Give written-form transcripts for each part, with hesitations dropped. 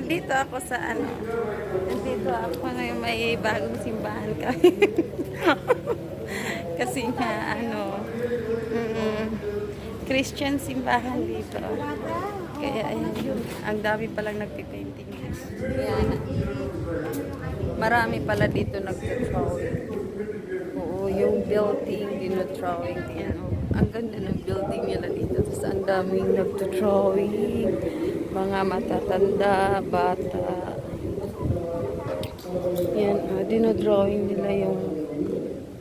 Dito ako sa ano. Dito ako ngayon may bagong simbahan kami. Kasi nga ano, Christian simbahan dito. Kaya ayan, ang dami palang nagpipainting. Ayan. Marami pala dito nagtitrawing. Oo, yung building, dinotrawing. Ayan, oh. Ang ganda ng building nila dito. Tapos ang daming nagtitrawing. Mga matatanda, bata. Yan, dinodrawing nila yung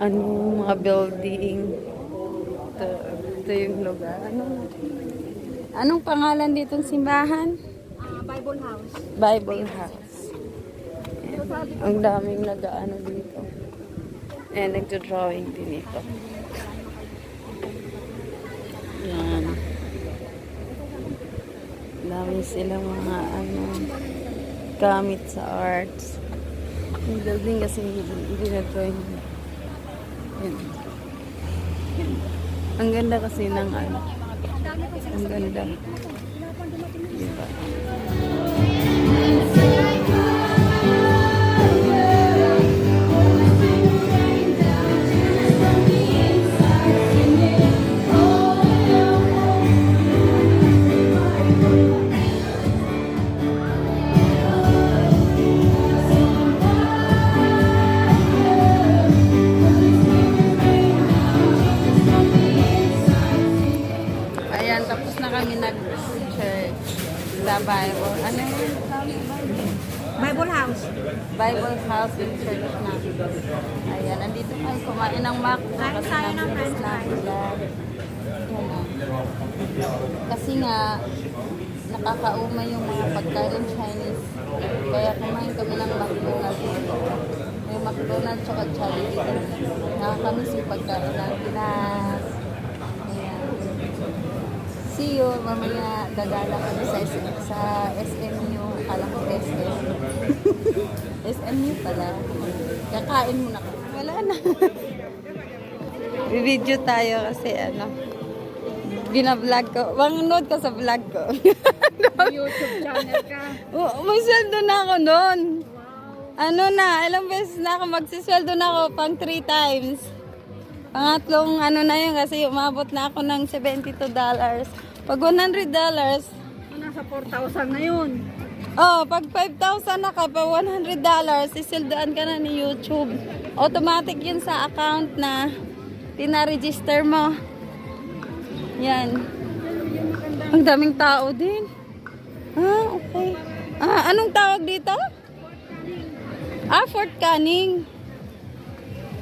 ano, mga building. Ito yung lugar. Anong pangalan ditong simbahan? Bible House. Bible House. Yan. Ang daming nag-ano dito. Ayan, nagdo-drawing din ito. Yan. Dami silang mga ano, gamit sa arts. Yung building kasi hindi na-drawing. Yan. Yan. Ang ganda kasi ng ano. Ang ganda. Diba? Ayan, tapos na kami nag-church sa Bible. Ano yun? Bible House. Bible House in church na. Ayan, nandito tayo kumain ng McDo. Kain tayo ng french fries. Kasi nga, nakakaumay yung mga pagkain Chinese. Kaya kumain kami ng McDonald's dito. May McDonald's tsaka Jollibee. Nakakamiss yung pagkain ng Pinas. Ayan. See you. Mamaya dadala kami sa SMU. Akala ko SM. SMU pala. Kakain muna ka. Wala na. Video tayo kasi ano. Bina-vlog ko. Manood ka sa vlog ko. YouTube channel ka. May sweldo na ako doon. Ano na, ilang beses na ako magsisweldo na ako pang 3 times. Pangatlong ano na yun kasi umabot na ako ng $72. Pag $100, Nasa 4,000 na yun. oh, pag 5,000 na ka, pa $100, isildoan ka na ni YouTube. Automatic yun sa account na pinaregister mo. Yan. Ang daming tao din. Ah, okay. Ah, anong tawag dito? Fort Canning.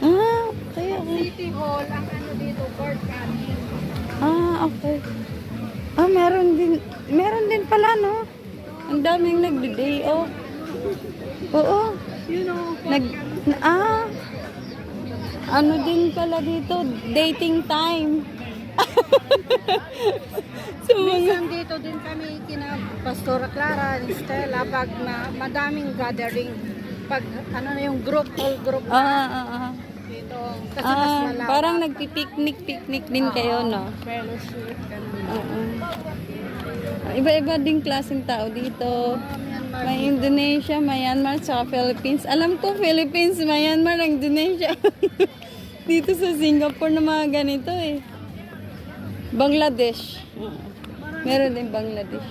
Ah, okay, okay. City Hall, ang ano dito, Fort Canning. Ah, okay. Ah, meron din pala, no? Ang daming nagde-day off. Oo. You know, Ano din pala dito, dating time. So, minsan dito din kami kina Pastora Clara, ni Stella, pag madaming gathering. Pag ano na yung group, all group dito. Kasi mas malawak. parang nagpipiknik din kayo, no? Fellowship, ganun. Oo. Iba-iba ding klaseng tao dito. May Indonesia, Myanmar, saka Philippines. Alam ko, Philippines, Myanmar, Indonesia. Dito sa Singapore na mga ganito eh. Bangladesh. Meron din Bangladesh.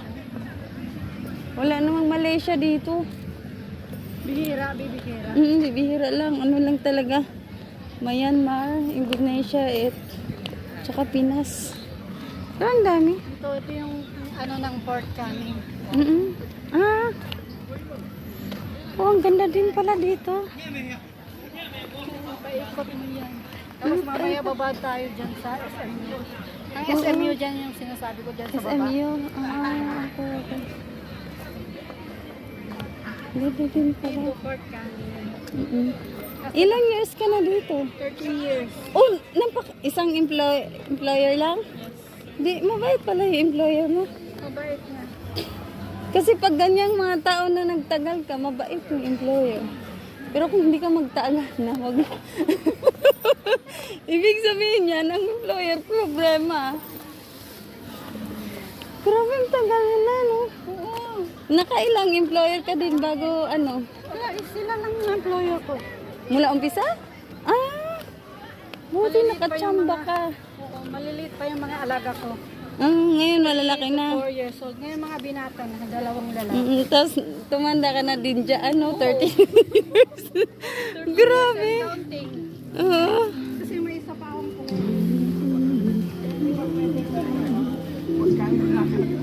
Wala namang Malaysia dito. Bihira, bibihira. Bihira lang. Ano lang talaga. Myanmar, Indonesia, tsaka Pinas. Pero ang dami. Ito yung ano ng Fort Canning. Ah. Oh, ang ganda din pala dito. Paikot mo yan. Tapos mamaya baba tayo dyan sa SMU. Ang SMU dyan yung sinasabi ko dyan sa baba. SMU. Ah, okay. Ganda din pala. Dito Fort Canning. Ilang years ka na dito? 13 years. Oh, isang employer lang? Di, mabait pala yung employer mo. Mabait na. Kasi pag ganyang mga tao na nagtagal ka, mabait yung employer. Pero kung hindi ka magtagal na, wag na. Ibig sabihin yan, ang employer problema. Grabe ang tagal na, no? Oo. Nakailang employer ka din bago ano? Wala, sila lang yung employer ko. Mula umpisa? Ah! Buti Maliliit pa yung nakachamba mga- ka. Oo, maliliit pa yung mga alaga ko. Ngayon malalaki na. 4 years old. Ngayon mga binata na, 2 lalaki. Tapos tumanda ka na din dyan, ano, 30 years. Grabe. Counting. Oo. Kasi may isa pa akong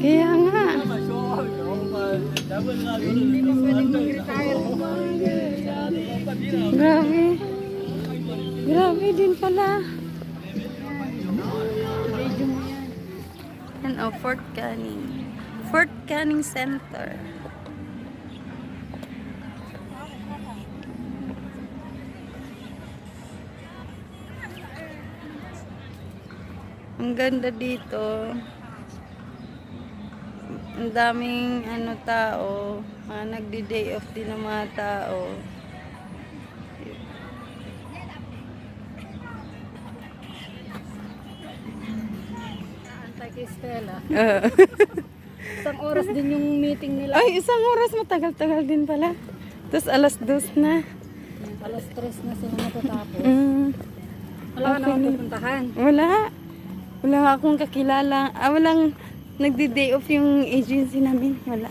Kaya nga. hindi pa pwedeng mag-retire. Grabe. Grabe din pala. Radio mo yan. Yan o, Fort Canning. Fort Canning Center. Ang ganda dito. Ang daming ano tao. Mga nagdi-day off din ng mga tao. Antay kay Stella. Oo. Isang oras din yung meeting nila. Ay, isang oras matagal-tagal din pala. Tapos alas 2 na. Alas 3 na sila matatapos. Wala ka Okay. naman pupuntahan. Wala. Wala akong kakilala. Walang nagdi-day off yung agency namin. Wala.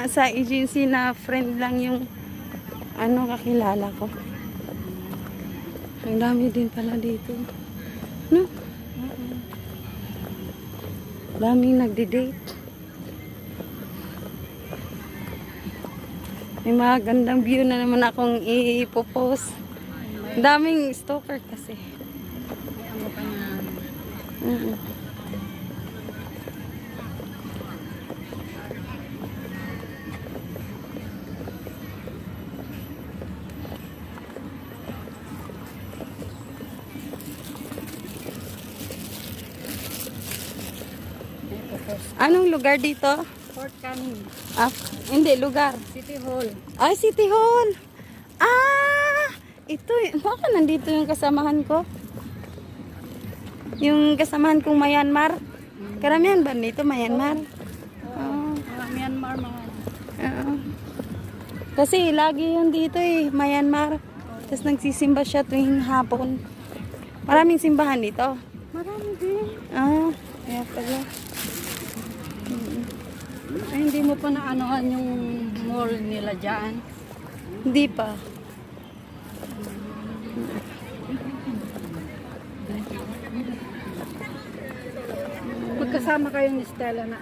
Sa agency na friend lang yung ano kakilala ko. Ang dami din pala dito. No? Daming nagdi-date. May mga gandang view na naman akong ipopost. Daming stalker kasi. Ano pa na. Mm. Anong lugar dito? Fort Canning. Ah, hindi, lugar. City Hall. Ay, City Hall. Ah! Ito, baka nandito yung kasamahan ko. Yung kasamahan kong Myanmar. Karamihan ba dito, Myanmar? Oo. Mga Myanmar, mga Oo. Kasi lagi yun dito eh, Myanmar. Tapos nagsisimba siya tuwing hapon. Maraming simbahan dito. marami din. Ah, kaya pala. Ay, hindi mo pa naanohan yung mall nila dyan. Hindi pa. Magkasama kayo ni Stella na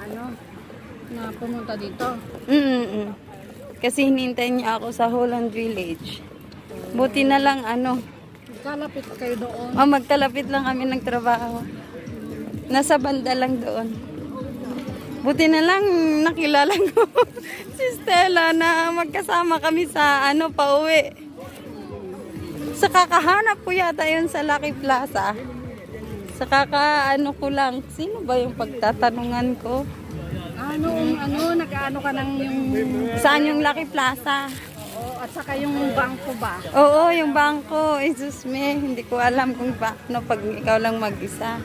na pumunta dito. Mm-mm. Kasi hinintay niya ako sa Holland Village. Buti na lang Kalapit kayo doon. magkalapit lang kami ng trabaho. Nasa banda lang doon. Buti na lang nakilala ko si Stella na magkasama kami sa pauwi. Sa kakahanap ko yata yun sa Lucky Plaza. Sa ko lang, sino ba yung pagtatanungan ko? Nag-ano ka ng yung... Saan yung Lucky Plaza? Oo, at saka yung bangko ba? Oo, yung bangko. Jesus me, hindi ko alam kung paano pag ikaw lang mag-isa.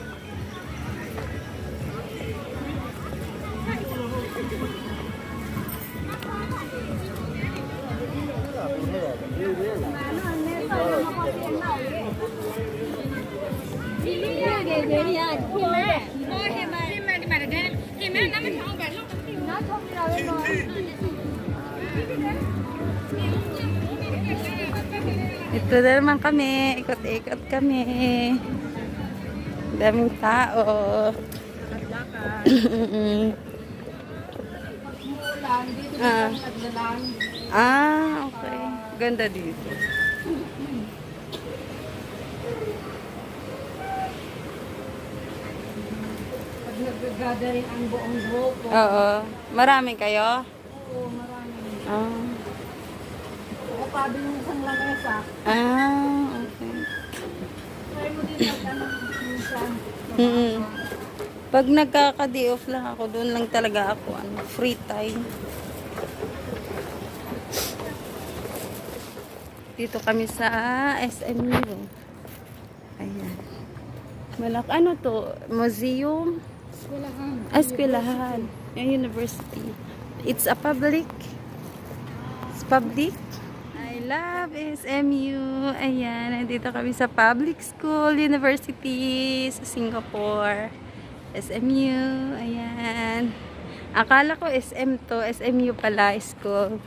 Ito na naman kami, ikot-ikot kami. Daming tao. Okay. Ganda dito. Pag nag-gathering ang buong grupo. Oo. Marami kayo? Oo, marami. Ah. Yung isang lamesa. Okay. Try mo din minsan. Pag nagkaka-day off lang ako, doon lang talaga ako, free time. Dito kami sa SMU. Ayan. Ano to? Museum? Eskwelahan. Eskwelahan. Yung university. It's a public. It's public. I love SMU. Ayan, nandito kami sa public school, university sa Singapore. SMU. Ayan. Akala ko SM to. SMU pala, school.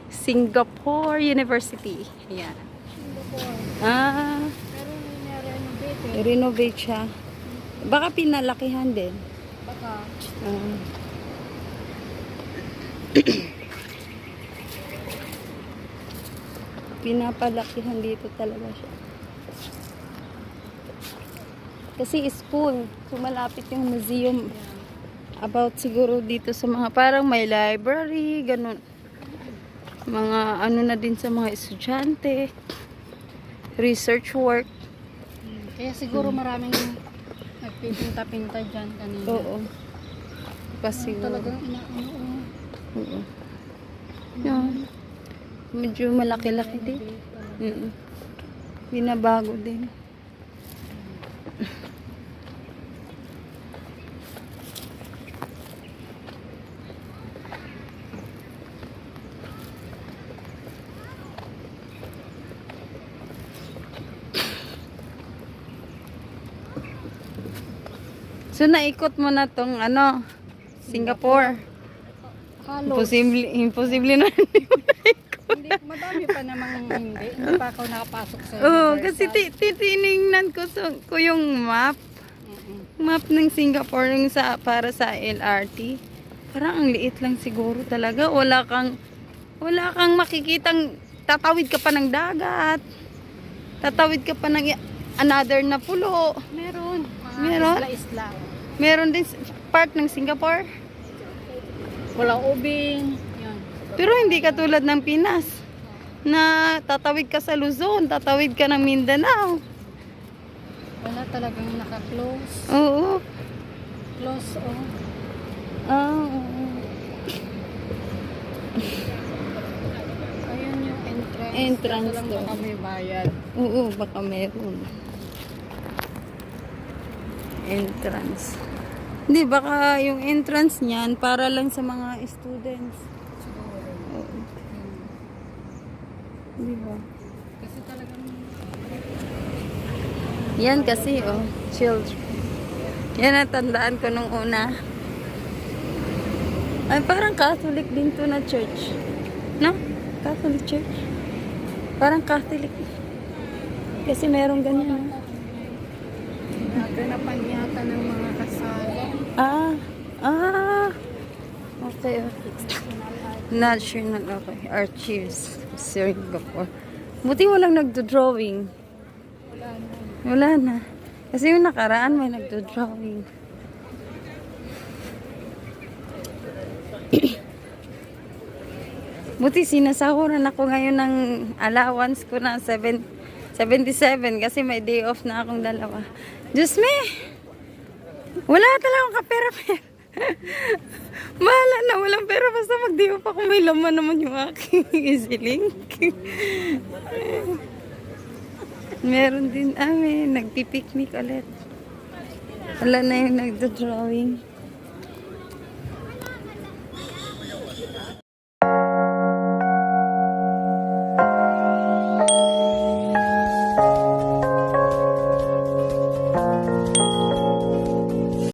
Singapore University. Ayan. Singapore. Ah, Pero nirenovate eh. renovate siya. Baka pinalakihan din. Baka. Ah. Pinapalakihan dito talaga siya. Kasi school, so malapit yung museum. About siguro dito sa mga parang may library, ganun. Mga ano na din sa mga estudyante. Research work. Kaya siguro maraming nagpipinta-pinta dyan kanina. Oo. Kasi Talagang inaano. oo. Yan. Medyo malaki-laki din. Binabago din. So naikot mo na tong ano, Singapore. Halos. Imposible na. Hindi, madami pa namang hindi. Hindi pa ako nakapasok sa Oo, Universal. kasi titiningnan ko yung map. Map ng Singapore yung para sa LRT. Parang ang liit lang siguro talaga. Wala kang makikitang tatawid ka pa ng dagat. Tatawid ka pa ng another na pulo. Meron. Meron? Isla-isla. Meron din part ng Singapore. Wala ubing. Yan. Pero hindi katulad ng Pinas na tatawid ka sa Luzon, tatawid ka ng Mindanao. Wala talagang naka-close. Oo. Close, oh. Oo. Ayun yung entrance. Entrance Lang to. baka may bayad. Oo, baka meron. Entrance. Hindi, baka yung entrance niyan para lang sa mga students. Oo. Di ba? Kasi talagang Yan kasi, oh. Children. Yan ang tandaan ko nung una. Ay, parang Catholic din to na church. No? Catholic church. Parang Catholic. Kasi meron ganyan. naganapan yata ng mga kasal. Ah. Okay. National, okay. Archives. Singapore. Buti walang nagdo-drawing. Wala na. Kasi yung nakaraan may nagdo-drawing. Buti sinasahuran ako ngayon ng allowance ko na 77 kasi may day off na akong dalawa. Diyos me! Wala talagang kapera-pera. Mahala na, walang pera basta mag-day off ako. May laman naman yung aking EasyLink. Meron din, may nagpipiknik ulit. Wala na yung nagdo-drawing.